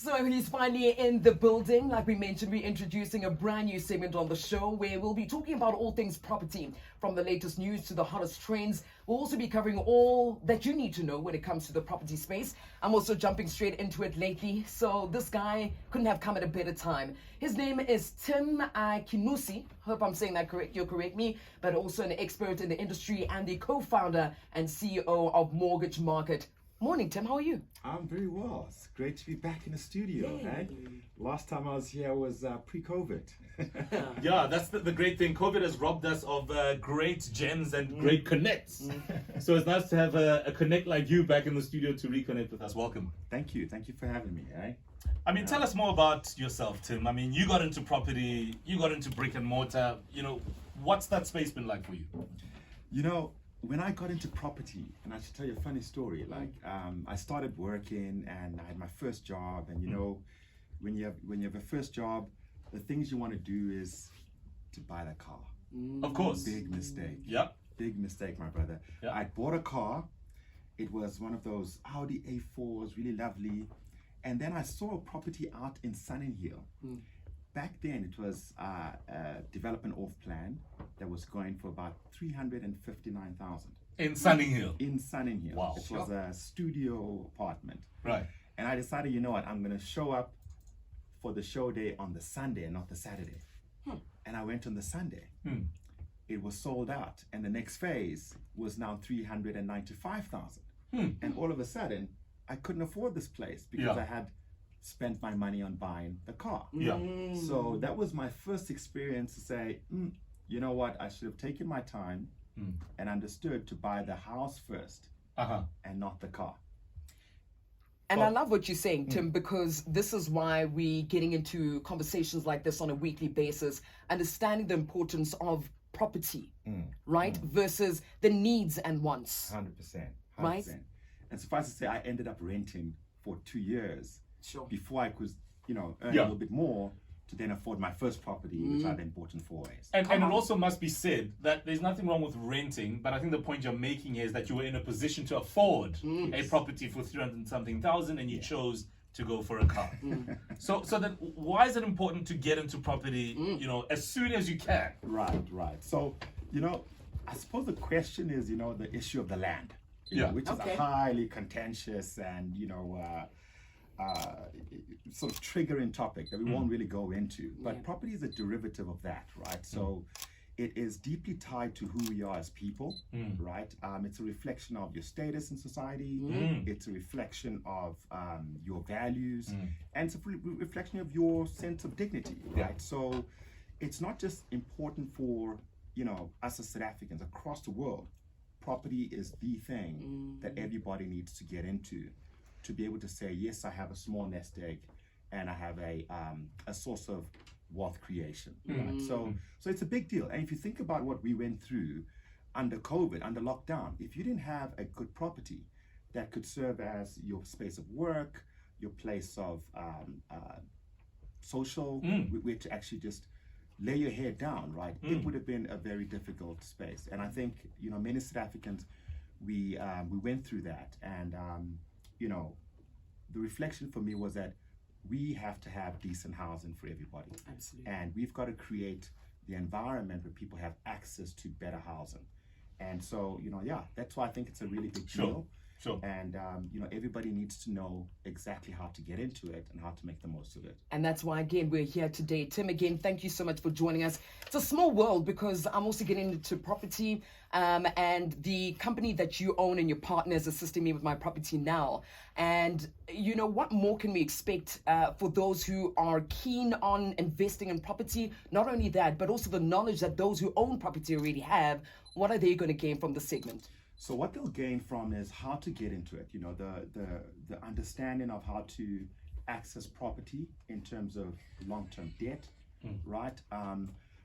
So he's finally in the building. Like we mentioned, we're introducing a brand new segment on the show where we'll be talking about all things property, from the latest news to the hottest trends. We'll also be covering all that you need to know when it comes to the property space. I'm also jumping straight into it lately, so this guy couldn't have come at a better time. His name is Tim Akinnusi. Hope I'm saying that correct. You'll correct me. But also an expert in the industry and the co-founder and CEO of Mortgage Market. Morning, Tim. How are you? I'm very well. It's great to be back in the studio. Hey? Last time I was here was pre-COVID. Yeah, that's the great thing. COVID has robbed us of great gems and great connects. So it's nice to have a connect like you back in the studio to reconnect with us. Welcome. Thank you. Thank you for having me. I mean, tell us more about yourself, Tim. I mean, you got into property, you got into brick and mortar. You know, what's that space been like for you? You know, when I got into property, and I should tell you a funny story, like I started working and I had my first job, and you know, when you have a first job, the things you want to do is to buy that car. Of course. Big mistake. Yep. Big mistake, my brother. Yep. I bought a car. It was one of those Audi A4s, really lovely. And then I saw a property out in Sunninghill. Back then, it was a development off plan that was going for about 359,000. In Sunninghill. In Sunninghill. Wow. It was a studio apartment. Right. And I decided, you know what, I'm going to show up for the show day on the Sunday and not the Saturday. And I went on the Sunday. It was sold out. And the next phase was now 395,000. And all of a sudden, I couldn't afford this place because I had spent my money on buying the car. So that was my first experience to say, you know what, I should have taken my time and understood to buy the house first and not the car. And I love what you're saying, Tim, because this is why we're getting into conversations like this on a weekly basis, understanding the importance of property, right, versus the needs and wants. 100%. Right? And suffice to say, I ended up renting for 2 years before I could, you know, earn a little bit more to then afford my first property, which I then bought in 4 ways. And it also must be said that there's nothing wrong with renting, but I think the point you're making is that you were in a position to afford a property for 300 and something thousand, and you chose to go for a car. So then why is it important to get into property, you know, as soon as you can? Right. So, you know, I suppose the question is, you know, the issue of the land, which is a highly contentious and, you know, sort of triggering topic that we won't really go into. But property is a derivative of that, right? So it is deeply tied to who we are as people, right? It's a reflection of your status in society. It's a reflection of your values, and it's a reflection of your sense of dignity, right? So it's not just important for, you know, us as South Africans across the world. Property is the thing that everybody needs to get into to be able to say, yes, I have a small nest egg and I have a source of wealth creation. Right? So it's a big deal. And if you think about what we went through under COVID, under lockdown, if you didn't have a good property that could serve as your space of work, your place of social, which actually just lay your head down, right? It would have been a very difficult space. And I think, you know, many South Africans, we went through that. And, you know, the reflection for me was that we have to have decent housing for everybody. Absolutely. And we've got to create the environment where people have access to better housing. And so, you know, that's why I think it's a really big deal. Sure. And, you know, everybody needs to know exactly how to get into it and how to make the most of it. And that's why, again, we're here today. Tim, again, thank you so much for joining us. It's a small world because I'm also getting into property, and the company that you own and your partner is assisting me with my property now. And, you know, what more can we expect for those who are keen on investing in property? Not only that, but also the knowledge that those who own property already have. What are they going to gain from the segment? So what they'll gain from is how to get into it, you know, the understanding of how to access property in terms of long-term debt, right?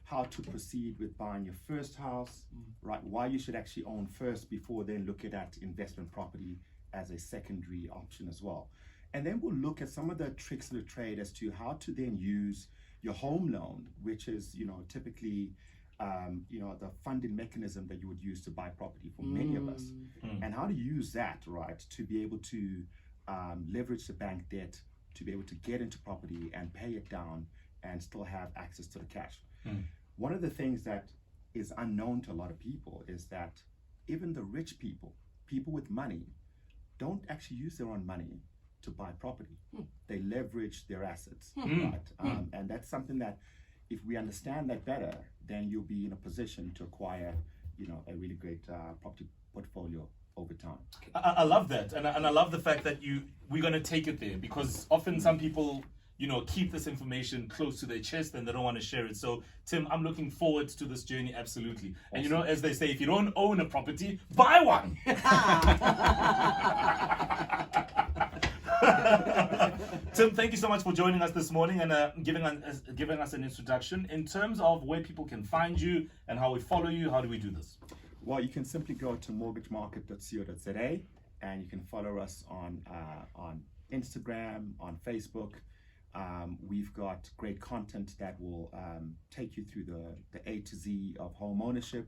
How to proceed with buying your first house, right? Why you should actually own first before then looking at investment property as a secondary option as well. And then we'll look at some of the tricks of the trade as to how to then use your home loan, which is, you know, typically you know, the funding mechanism that you would use to buy property for many of us, and how to use that, right, to be able to leverage the bank debt to be able to get into property and pay it down and still have access to the cash. One of the things that is unknown to a lot of people is that even the rich people, people with money, don't actually use their own money to buy property. They leverage their assets, right? And that's something that, if we understand that better, then you'll be in a position to acquire, a really great property portfolio over time. I love that, and I love the fact that we're going to take it there, because often some people keep this information close to their chest and they don't want to share it. So Tim, I'm looking forward to this journey, absolutely. And as they say, if you don't own a property, buy one. Tim, thank you so much for joining us this morning and giving us an introduction. In terms of where people can find you and how we follow you, how do we do this? Well, you can simply go to mortgagemarket.co.za, and you can follow us on Instagram, on Facebook. We've got great content that will take you through the A to Z of home ownership.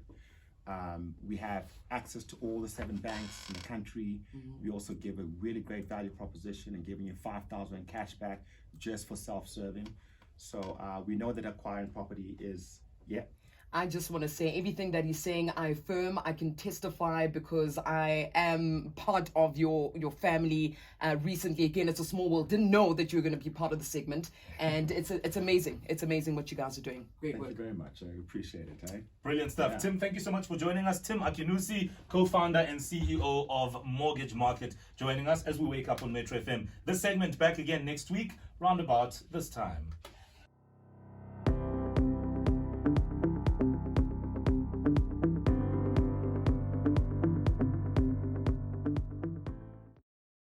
We have access to all the 7 banks in the country. We also give a really great value proposition and giving you 5,000 in cash back just for self-serving. So we know that acquiring property is, I just want to say everything that he's saying, I affirm, I can testify, because I am part of your family recently. Again, it's a small world. Didn't know that you were going to be part of the segment. And it's amazing. It's amazing what you guys are doing. Great work. Thank you very much. I appreciate it. Brilliant stuff. Yeah. Tim, thank you so much for joining us. Tim Akinnusi, co-founder and CEO of Mortgage Market, joining us as we wake up on Metro FM. This segment back again next week, round about this time.